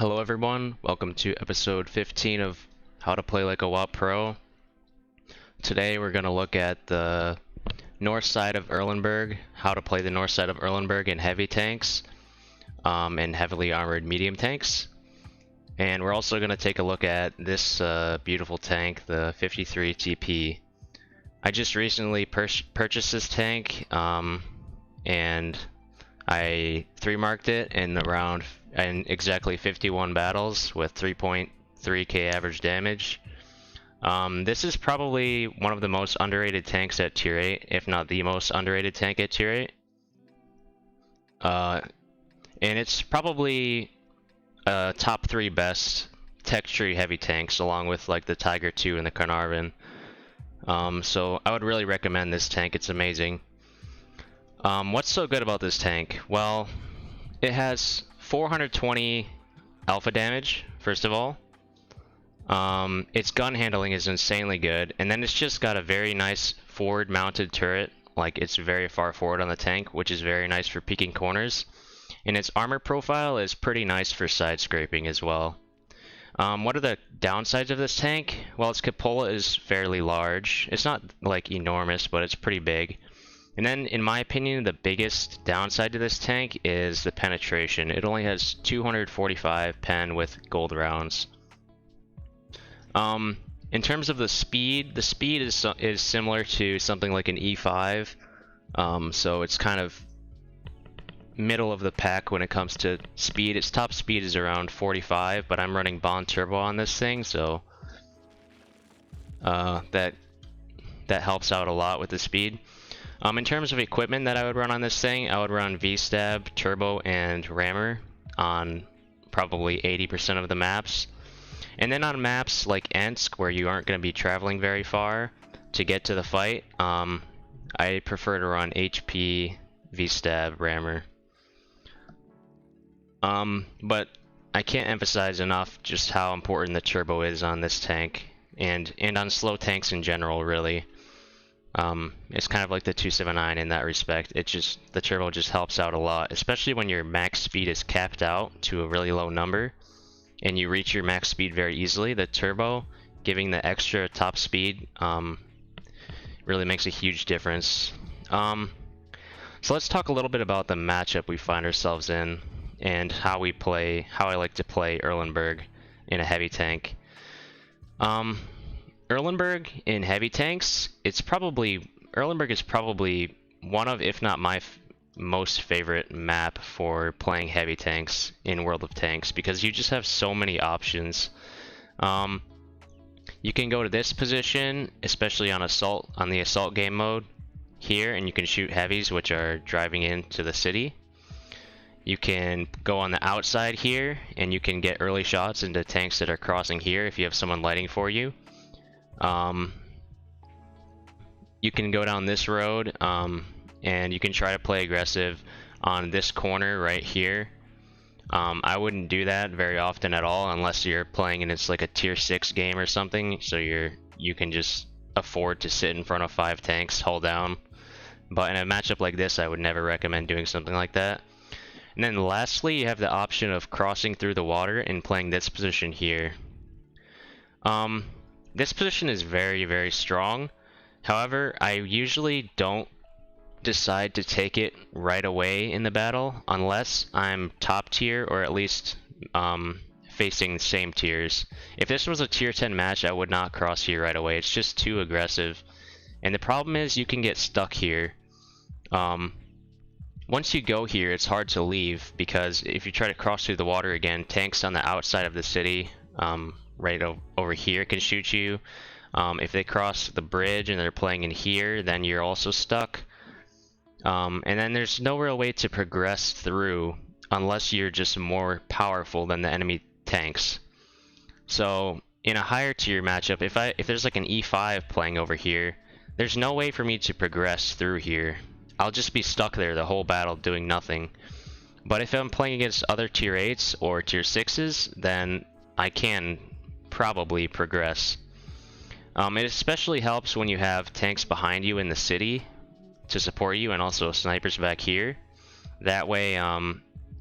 Hello everyone, welcome to episode 15 of How to Play Like a WoW Pro. Today we're going to look at the north side of Erlenberg, how to play the north side of Erlenberg in heavy tanks and heavily armored medium tanks. And we're also going to take a look at this beautiful tank, the 53 TP. I just recently purchased this tank and I 3-marked it in exactly 51 battles with 3.3k average damage. This is probably one of the most underrated tanks at tier 8, if not the most underrated tank at tier 8. And it's probably top 3 best tech tree heavy tanks, along with like the Tiger 2 and the Carnarvon. So I would really recommend this tank, it's amazing. What's so good about this tank? Well, it has 420 alpha damage, first of all. Its gun handling is insanely good, and then it's just got a very nice forward mounted turret. Like, it's very far forward on the tank, which is very nice for peeking corners. And its armor profile is pretty nice for side scraping as well. What are the downsides of this tank? Well, its cupola is fairly large. It's not like enormous, but it's pretty big. And then, in my opinion, the biggest downside to this tank is the penetration. It only has 245 pen with gold rounds. In terms of the speed is similar to something like an E5. So it's kind of middle of the pack when it comes to speed. Its top speed is around 45, but I'm running Bond Turbo on this thing, so that helps out a lot with the speed. In terms of equipment that I would run on this thing, I would run V-Stab, Turbo, and Rammer on probably 80% of the maps. And then on maps like Ensk, where you aren't going to be traveling very far to get to the fight, I prefer to run HP, V-Stab, Rammer. But I can't emphasize enough just how important the Turbo is on this tank, and on slow tanks in general, really. It's kind of like the 279 in that respect. The turbo just helps out a lot, especially when your max speed is capped out to a really low number and you reach your max speed very easily. The turbo giving the extra top speed really makes a huge difference. So let's talk a little bit about the matchup we find ourselves in and how I like to play Erlenberg in a heavy tank. Erlenberg in heavy tanks, Erlenberg is probably one of, if not my most favorite map for playing heavy tanks in World of Tanks, because you just have so many options. You can go to this position, especially on the assault game mode here, and you can shoot heavies which are driving into the city. You can go on the outside here, and you can get early shots into tanks that are crossing here if you have someone lighting for you. You can go down this road, and you can try to play aggressive on this corner right here. I wouldn't do that very often at all unless you're playing and it's like a tier 6 game or something, so you can just afford to sit in front of 5 tanks, hold down. But in a matchup like this, I would never recommend doing something like that. And then lastly, you have the option of crossing through the water and playing this position here. This position is very, very strong. However, I usually don't decide to take it right away in the battle unless I'm top tier or at least facing the same tiers. If this was a tier 10 match, I would not cross here right away. It's just too aggressive. And the problem is you can get stuck here. Once you go here, it's hard to leave, because if you try to cross through the water again, tanks on the outside of the city over here can shoot you. If they cross the bridge and they're playing in here, then you're also stuck. And then there's no real way to progress through unless you're just more powerful than the enemy tanks. So in a higher tier matchup, if there's like an E5 playing over here, there's no way for me to progress through here. I'll just be stuck there the whole battle doing nothing. But if I'm playing against other tier 8s or tier 6s, then I can probably progress. It especially helps when you have tanks behind you in the city to support you, and also snipers back here. That way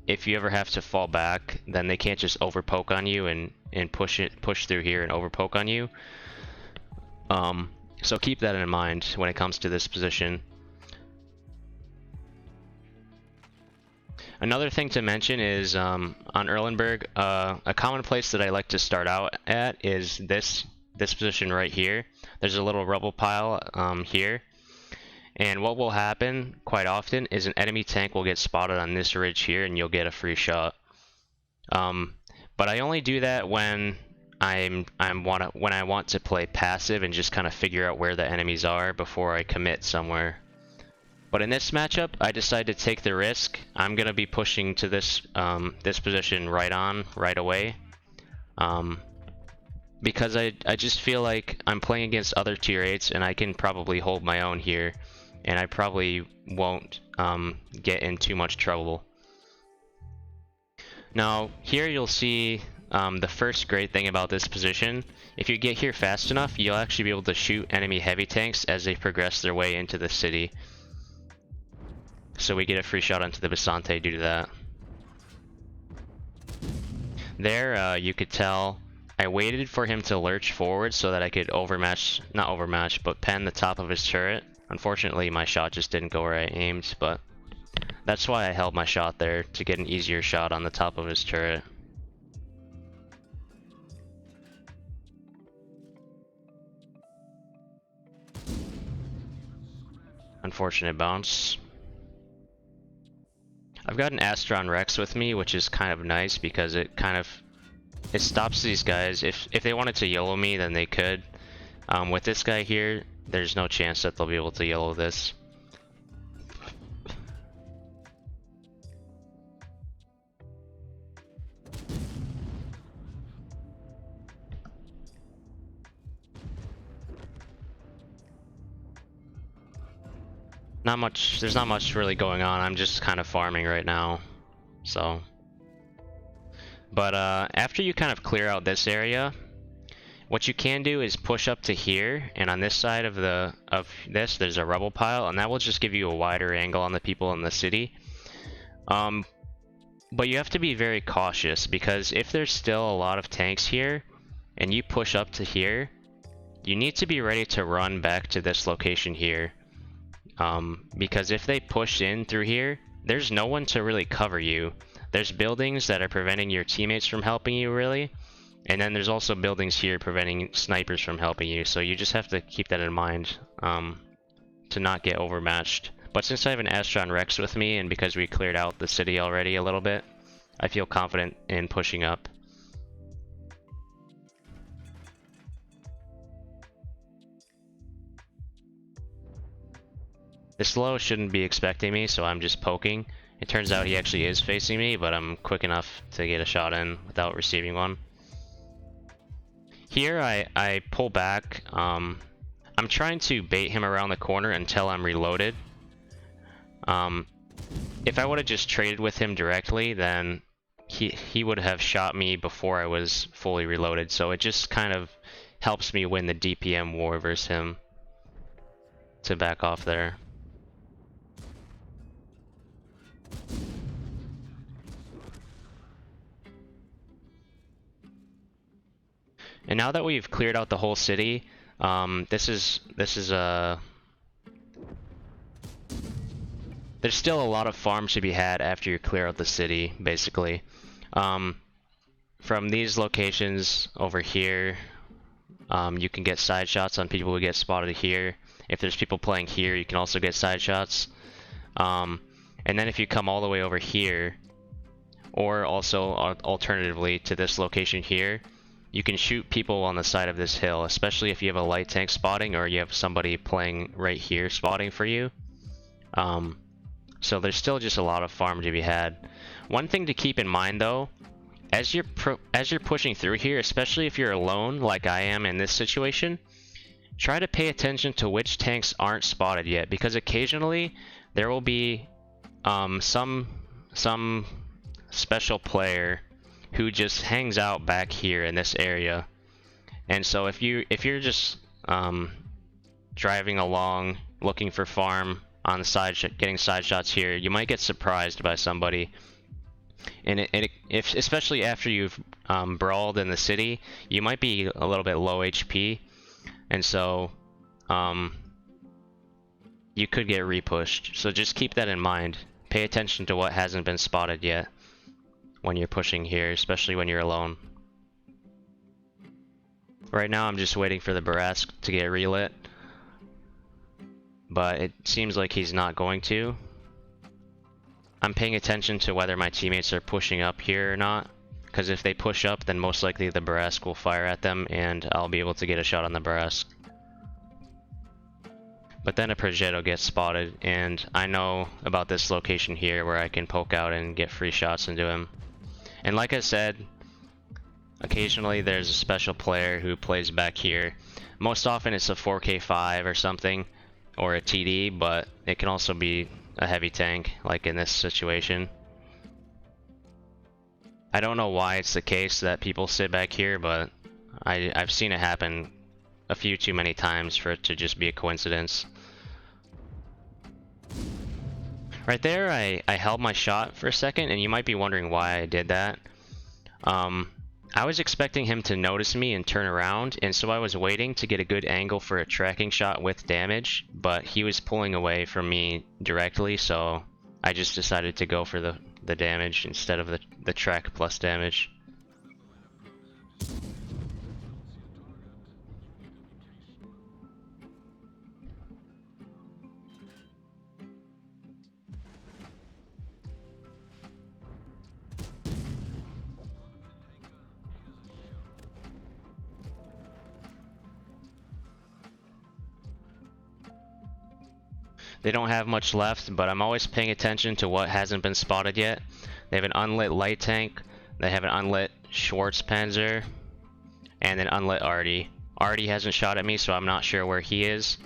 if you ever have to fall back, then they can't just overpoke on you and push through here and overpoke on you. So keep that in mind when it comes to this position. Another thing to mention is on Erlenberg, a common place that I like to start out at is this position right here. There's a little rubble pile here. And what will happen quite often is an enemy tank will get spotted on this ridge here and you'll get a free shot. But I only do that when when I want to play passive and just kind of figure out where the enemies are before I commit somewhere. But in this matchup, I decided to take the risk. I'm gonna be pushing to this this position right away. Because I just feel like I'm playing against other tier 8s and I can probably hold my own here. And I probably won't get in too much trouble. Now, here you'll see the first great thing about this position. If you get here fast enough, you'll actually be able to shoot enemy heavy tanks as they progress their way into the city. So we get a free shot onto the Basante due to that. There, you could tell I waited for him to lurch forward so that I could not overmatch, but pen the top of his turret. Unfortunately, my shot just didn't go where I aimed, but that's why I held my shot there, to get an easier shot on the top of his turret. Unfortunate bounce. I've got an Astron Rex with me, which is kind of nice because it stops these guys. If they wanted to YOLO me, then they could. With this guy here, there's no chance that they'll be able to YOLO this. There's not much really going on. I'm just kind of farming right now. So. But after you kind of clear out this area, what you can do is push up to here, and on this side of this, there's a rubble pile, and that will just give you a wider angle on the people in the city. But you have to be very cautious, because if there's still a lot of tanks here, and you push up to here, you need to be ready to run back to this location here. Because if they push in through here, there's no one to really cover you. There's buildings that are preventing your teammates from helping you, really. And then there's also buildings here preventing snipers from helping you. So you just have to keep that in mind to not get overmatched. But since I have an Astron Rex with me, and because we cleared out the city already a little bit, I feel confident in pushing up. This low shouldn't be expecting me, so I'm just poking. It turns out he actually is facing me, but I'm quick enough to get a shot in without receiving one. Here I pull back. I'm trying to bait him around the corner until I'm reloaded. If I would have just traded with him directly, then he would have shot me before I was fully reloaded. So it just kind of helps me win the DPM war versus him to back off there. And now that we've cleared out the whole city, there's still a lot of farms to be had after you clear out the city, basically. From these locations over here, you can get side shots on people who get spotted here. If there's people playing here, you can also get side shots. And then if you come all the way over here, or also alternatively to this location here, you can shoot people on the side of this hill, especially if you have a light tank spotting or you have somebody playing right here spotting for you. So there's still just a lot of farm to be had. One thing to keep in mind though, as you're pushing through here, especially if you're alone like I am in this situation, try to pay attention to which tanks aren't spotted yet, because occasionally there will be some special player who just hangs out back here in this area. And so if you're just driving along looking for farm on the side, getting side shots here, you might get surprised by somebody. And if especially after you've brawled in the city, you might be a little bit low HP, and so you could get repushed. So just keep that in mind. Pay attention to what hasn't been spotted yet when you're pushing here, especially when you're alone. Right now I'm just waiting for the Barask to get relit, but it seems like he's not going to. I'm paying attention to whether my teammates are pushing up here or not, because if they push up, then most likely the Barask will fire at them and I'll be able to get a shot on the Barask. But then a Progetto gets spotted, and I know about this location here where I can poke out and get free shots into him. And like I said, occasionally there's a special player who plays back here. Most often it's a 4K5 or something, or a TD, but it can also be a heavy tank, like in this situation. I don't know why it's the case that people sit back here, but I've seen it happen a few too many times for it to just be a coincidence. Right there, I held my shot for a second, and you might be wondering why I did that. I was expecting him to notice me and turn around, and so I was waiting to get a good angle for a tracking shot with damage, but he was pulling away from me directly, so I just decided to go for the damage instead of the track plus damage. They don't have much left, but I'm always paying attention to what hasn't been spotted yet. They have an unlit light tank, they have an unlit Schwarzpanzer, and an unlit Artie. Artie hasn't shot at me, so I'm not sure where he is.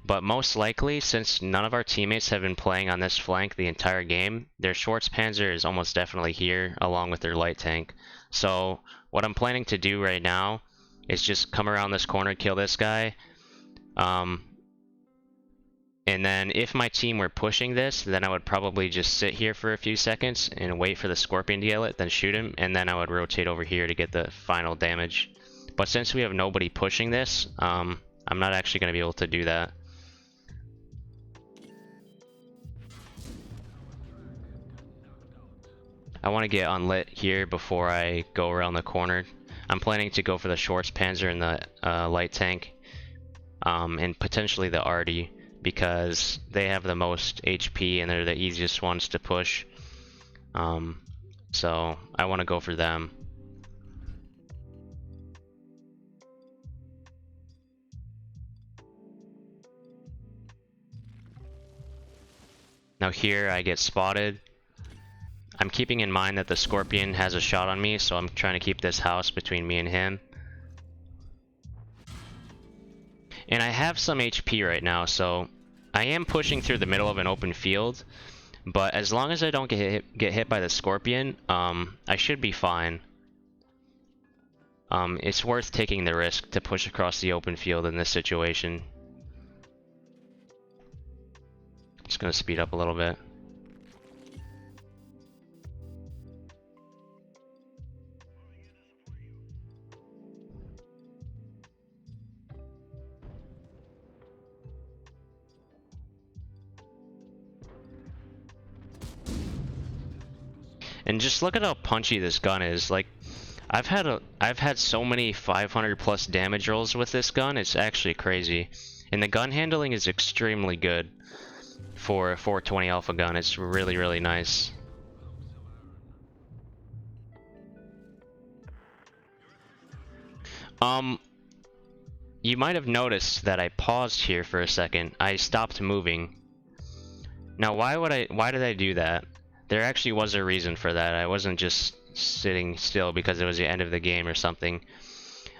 But most likely, since none of our teammates have been playing on this flank the entire game, their Schwarzpanzer is almost definitely here, along with their light tank. So what I'm planning to do right now is just come around this corner, kill this guy. And then if my team were pushing this, then I would probably just sit here for a few seconds and wait for the Scorpion to yell it, then shoot him, and then I would rotate over here to get the final damage. But since we have nobody pushing this, I'm not actually going to be able to do that. I want to get unlit here before I go around the corner. I'm planning to go for the Schwarzpanzer and the light tank, and potentially the Artie, because they have the most HP and they're the easiest ones to push. So I want to go for them. Now here I get spotted. I'm keeping in mind that the Scorpion has a shot on me, so I'm trying to keep this house between me and him. And I have some HP right now, so I am pushing through the middle of an open field, but as long as I don't get hit by the Scorpion, I should be fine. It's worth taking the risk to push across the open field in this situation. Just gonna speed up a little bit. And just look at how punchy this gun is. Like, I've had so many 500 plus damage rolls with this gun. It's actually crazy. And the gun handling is extremely good for a 420 alpha gun. It's really, really nice. You might have noticed that I paused here for a second. I stopped moving. Now, why did I do that? There actually was a reason for that. I wasn't just sitting still because it was the end of the game or something.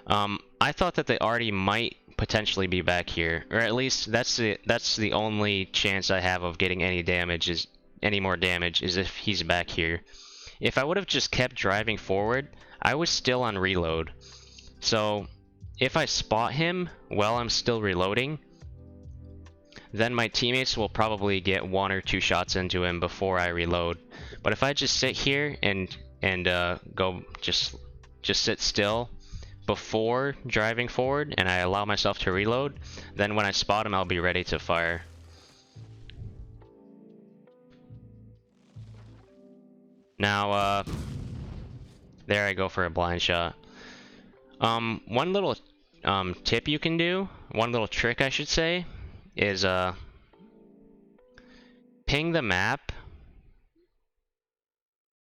I thought that the Artie might potentially be back here, or at least that's the only chance I have of getting any more damage is if he's back here. If I would have just kept driving forward, I was still on reload. So if I spot him while I'm still reloading, then my teammates will probably get 1 or 2 shots into him before I reload. But if I just sit here and go just sit still before driving forward and I allow myself to reload, then when I spot him, I'll be ready to fire. Now, there I go for a blind shot. One little tip you can do, one little trick I should say, is ping the map,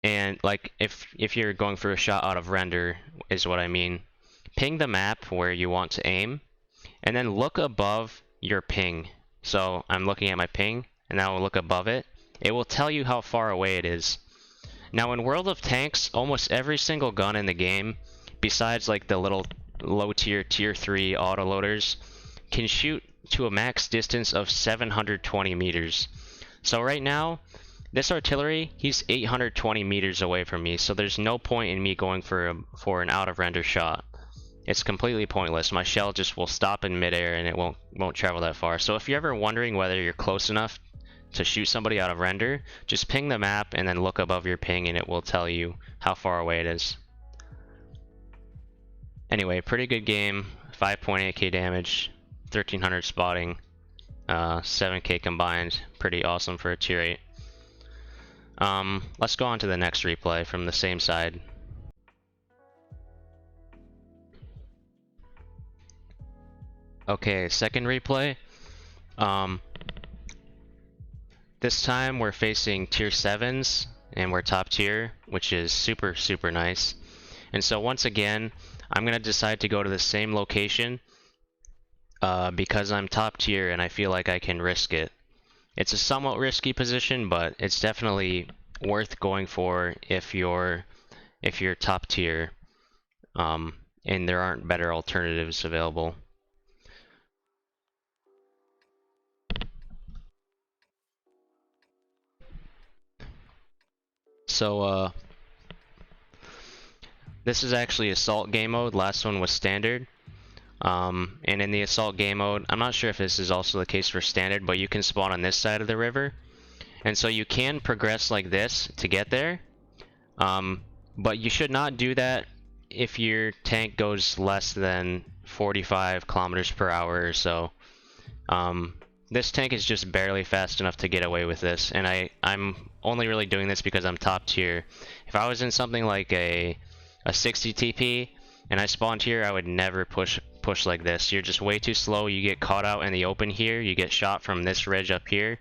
and like if you're going for a shot out of render is what I mean. Ping the map where you want to aim, and then look above your ping. So I'm looking at my ping, and now I'll look above it. It will tell you how far away it is. Now in World of Tanks, almost every single gun in the game, besides like the little low tier, tier 3 autoloaders, can shoot to a max distance of 720 meters. So right now, this artillery, he's 820 meters away from me, so there's no point in me going for an out of render shot. It's completely pointless. My shell just will stop in midair and it won't travel that far. So if you're ever wondering whether you're close enough to shoot somebody out of render, just ping the map and then look above your ping and it will tell you how far away it is. Anyway, pretty good game. 5.8k damage, 1300 spotting, 7k combined. Pretty awesome for a tier 8. Let's go on to the next replay from the same side. Okay, second replay. This time we're facing tier 7s and we're top tier, which is super nice. And so once again, I'm gonna decide to go to the same location because I'm top tier and I feel like I can risk it. It's a somewhat risky position, but it's definitely worth going for if you're top tier, and there aren't better alternatives available. So this is actually assault game mode. Last one was standard. And in the assault game mode, I'm not sure if this is also the case for standard, but you can spawn on this side of the river. And so you can progress like this to get there. But you should not do that if your tank goes less than 45 kilometers per hour or so. This tank is just barely fast enough to get away with this, and I'm only really doing this because I'm top tier. If I was in something like a 60 TP and I spawned here, I would never push like this. You're just way too slow. You get caught out in the open here. You get shot from this ridge up here.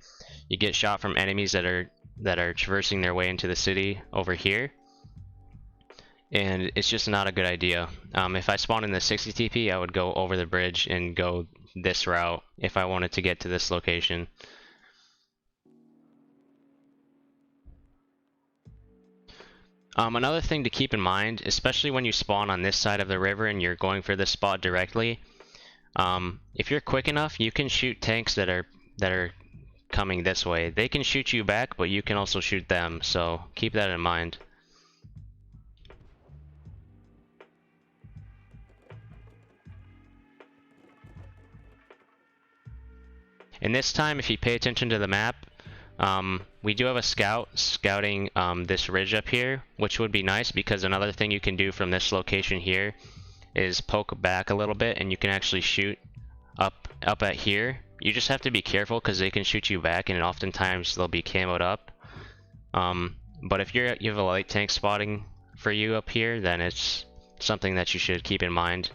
You get shot from enemies that are traversing their way into the city over here. And it's just not a good idea. If I spawned in the 60 TP, I would go over the bridge and go this route if I wanted to get to this location. Another thing to keep in mind, especially when you spawn on this side of the river and you're going for this spot directly, if you're quick enough, you can shoot tanks that are coming this way. They can shoot you back, but you can also shoot them, so keep that in mind. And this time, if you pay attention to the map, we do have a scout scouting this ridge up here, which would be nice because another thing you can do from this location here is poke back a little bit and you can actually shoot up at here. You just have to be careful because they can shoot you back and oftentimes they'll be camoed up. But if you have a light tank spotting for you up here, then it's something that you should keep in mind.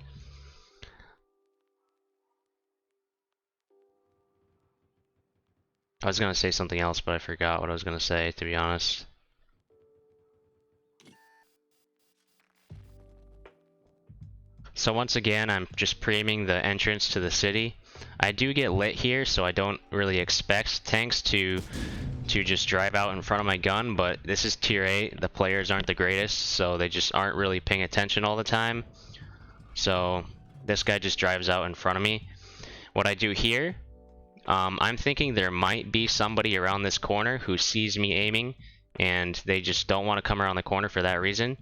I was gonna say something else, but I forgot what I was gonna say, to be honest. So once again, I'm just pre-aiming the entrance to the city. I do get lit here, so I don't really expect tanks to just drive out in front of my gun, but this is tier 8. The players aren't the greatest, so they just aren't really paying attention all the time. So this guy just drives out in front of me. What I do here, I'm thinking there might be somebody around this corner who sees me aiming and they just don't want to come around the corner for that reason.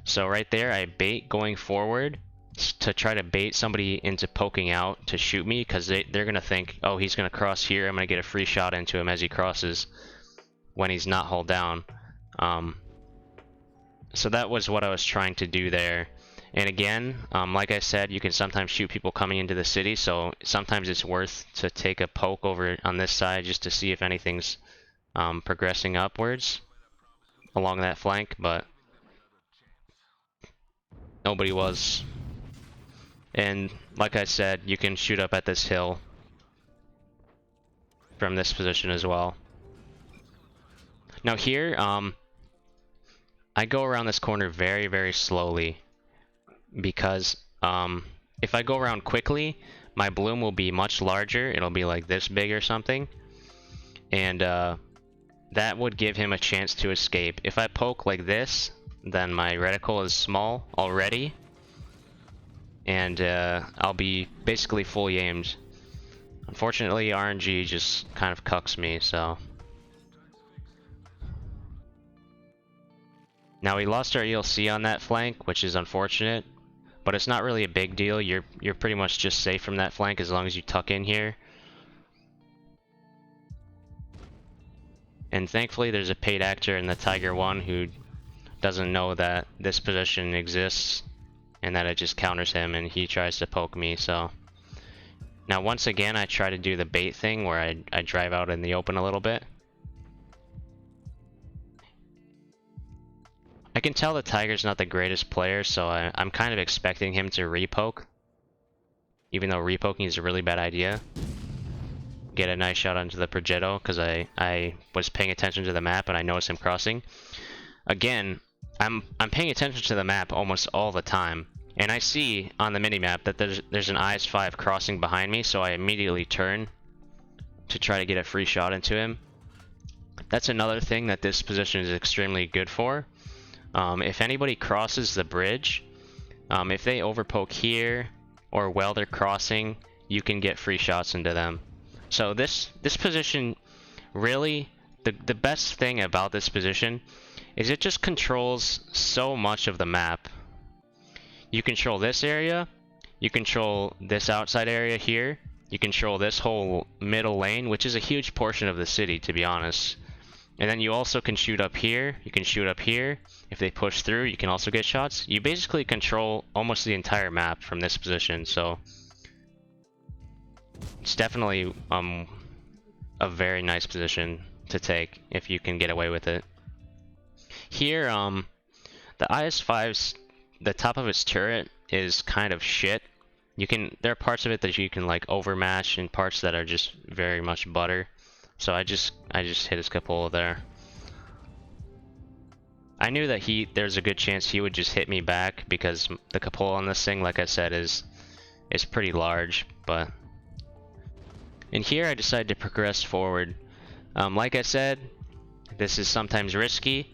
So right there, I bait going forward to try to bait somebody into poking out to shoot me, because they're gonna think, oh, he's gonna cross here, I'm gonna get a free shot into him as he crosses when he's not hull down. So that was what I was trying to do there. And again, like I said, you can sometimes shoot people coming into the city, so sometimes it's worth to take a poke over on this side just to see if anything's progressing upwards along that flank, but nobody was. And like I said, you can shoot up at this hill from this position as well. Now here, I go around this corner very, very slowly because if I go around quickly, my bloom will be much larger. It'll be like this big or something, and that would give him a chance to escape. If I poke like this, then my reticle is small already, and I'll be basically fully aimed. Unfortunately, RNG just kind of cucks me, so. Now we lost our ELC on that flank, which is unfortunate, but it's not really a big deal. You're pretty much just safe from that flank as long as you tuck in here. And thankfully there's a paid actor in the Tiger 1 who doesn't know that this position exists and that it just counters him, and he tries to poke me, so. Now once again I try to do the bait thing where I drive out in the open a little bit. I can tell the Tiger's not the greatest player, so I'm kind of expecting him to repoke. Even though repoking is a really bad idea. Get a nice shot onto the Progetto, because I was paying attention to the map and I noticed him crossing. Again, I'm paying attention to the map almost all the time. And I see on the minimap that there's an IS-5 crossing behind me, so I immediately turn to try to get a free shot into him. That's another thing that this position is extremely good for. If anybody crosses the bridge, if they overpoke here or while they're crossing, you can get free shots into them. So this position, really, the best thing about this position is it just controls so much of the map. You control this area, you control this outside area here, you control this whole middle lane, which is a huge portion of the city, to be honest. And then you also can shoot up here, you can shoot up here. If they push through, you can also get shots. You basically control almost the entire map from this position, so it's definitely a very nice position to take if you can get away with it. Here, the IS-5's, the top of its turret is kind of shit. There are parts of it that you can like overmatch and parts that are just very much butter. So I just hit his cupola there. I knew that there's a good chance he would just hit me back because the cupola on this thing, like I said, is pretty large. But in here I decided to progress forward. Like I said, this is sometimes risky,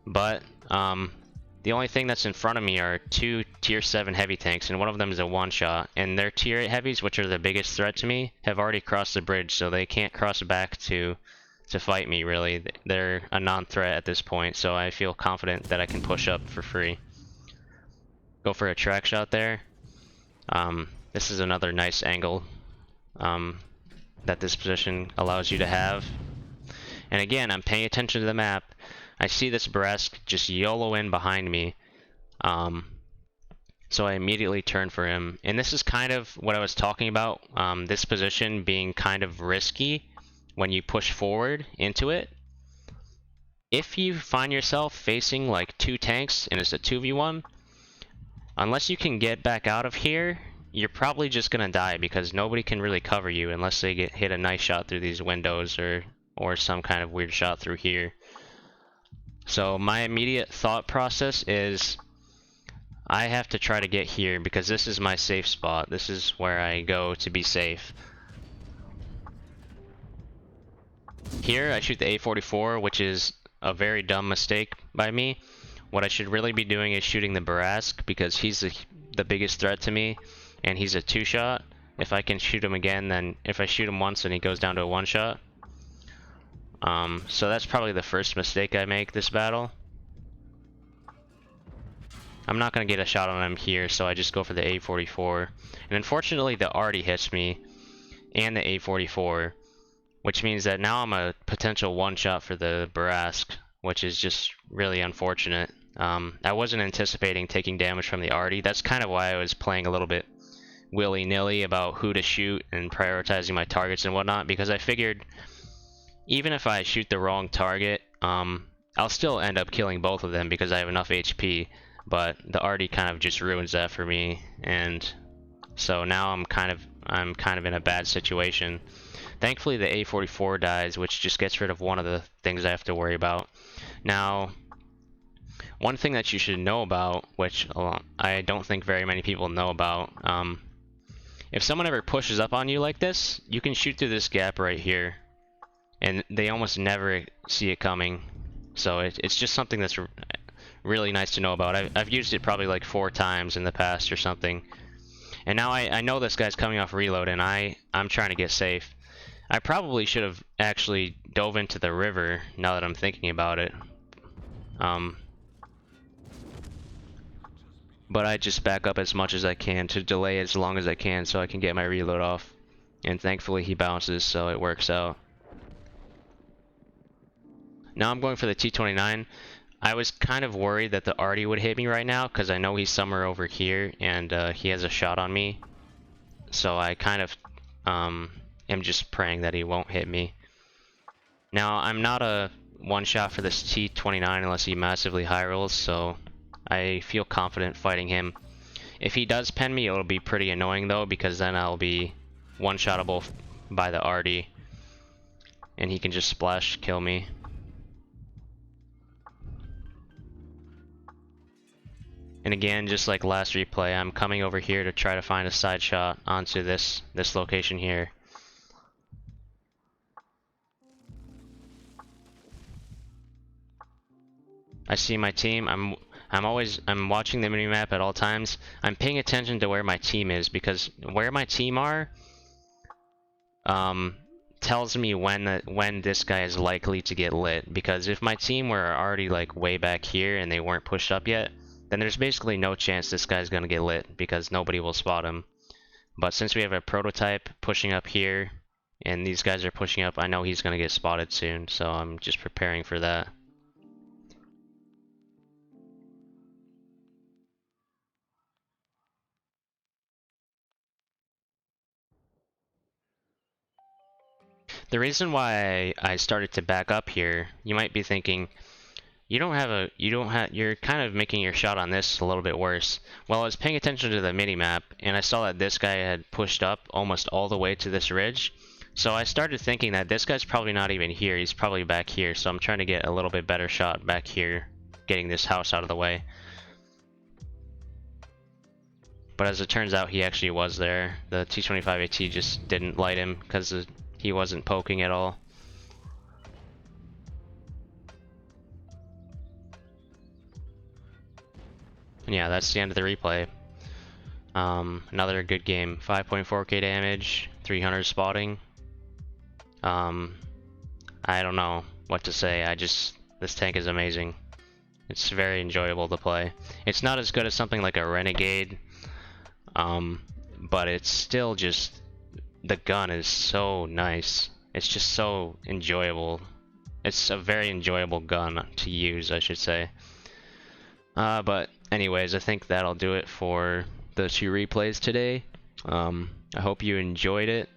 but the only thing that's in front of me are two tier 7 heavy tanks, and one of them is a one-shot. And their tier 8 heavies, which are the biggest threat to me, have already crossed the bridge, so they can't cross back to fight me, really. They're a non-threat at this point, so I feel confident that I can push up for free. Go for a track shot there. This is another nice angle that this position allows you to have. And again, I'm paying attention to the map. I see this Brest just YOLO in behind me, so I immediately turn for him. And this is kind of what I was talking about, this position being kind of risky when you push forward into it. If you find yourself facing like 2 tanks and it's a 2v1, unless you can get back out of here, you're probably just gonna die because nobody can really cover you unless they hit a nice shot through these windows or some kind of weird shot through here. So my immediate thought process is I have to try to get here because this is my safe spot. This is where I go to be safe. Here I shoot the A44, which is a very dumb mistake by me. What I should really be doing is shooting the Barask because he's the biggest threat to me, and he's a 2-shot. If I can shoot him again, then if I shoot him once then he goes down to a 1-shot. So that's probably the first mistake I make this battle. I'm not going to get a shot on him here, so I just go for the A44. And unfortunately, the arty hits me, and the A44, which means that now I'm a potential one-shot for the Barask, which is just really unfortunate. I wasn't anticipating taking damage from the arty. That's kind of why I was playing a little bit willy-nilly about who to shoot and prioritizing my targets and whatnot, because I figured even if I shoot the wrong target, I'll still end up killing both of them because I have enough HP, but the arty kind of just ruins that for me, and so now I'm kind of in a bad situation. Thankfully the A44 dies, which just gets rid of one of the things I have to worry about. Now, one thing that you should know about, which I don't think very many people know about, if someone ever pushes up on you like this, you can shoot through this gap right here, and they almost never see it coming. So it's just something that's really nice to know about. I've used it probably like 4 times in the past or something. And now I know this guy's coming off reload, and I'm trying to get safe. I probably should have actually dove into the river now that I'm thinking about it. But I just back up as much as I can to delay as long as I can so I can get my reload off. And thankfully he bounces, so it works out. Now I'm going for the T29. I was kind of worried that the arty would hit me right now because I know he's somewhere over here and he has a shot on me. So I kind of am just praying that he won't hit me. Now I'm not a one-shot for this T29 unless he massively high rolls, so I feel confident fighting him. If he does pen me, it'll be pretty annoying though, because then I'll be one-shottable by the arty and he can just splash kill me. And again, just like last replay, I'm coming over here to try to find a side shot onto this location here. I see my team. I'm watching the minimap at all times. I'm paying attention to where my team is, because where my team are tells me when this guy is likely to get lit. Because if my team were already like way back here and they weren't pushed up yet, then there's basically no chance this guy's gonna get lit because nobody will spot him. But since we have a prototype pushing up here and these guys are pushing up, I know he's gonna get spotted soon, so I'm just preparing for that. The reason why I started to back up here, you might be thinking, you're kind of making your shot on this a little bit worse. Well, I was paying attention to the minimap, and I saw that this guy had pushed up almost all the way to this ridge. So I started thinking that this guy's probably not even here, he's probably back here, so I'm trying to get a little bit better shot back here, getting this house out of the way. But as it turns out, he actually was there. The T25AT just didn't light him because he wasn't poking at all. And yeah, that's the end of the replay. Another good game. 5.4k damage, 300 spotting. I don't know what to say. This tank is amazing. It's very enjoyable to play. It's not as good as something like a Renegade, but it's still just, the gun is so nice. It's just so enjoyable. It's a very enjoyable gun to use, I should say. But anyways, I think that'll do it for the 2 replays today. I hope you enjoyed it.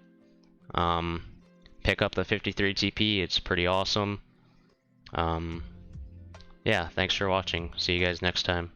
Pick up the 53 TP, it's pretty awesome. Yeah, thanks for watching. See you guys next time.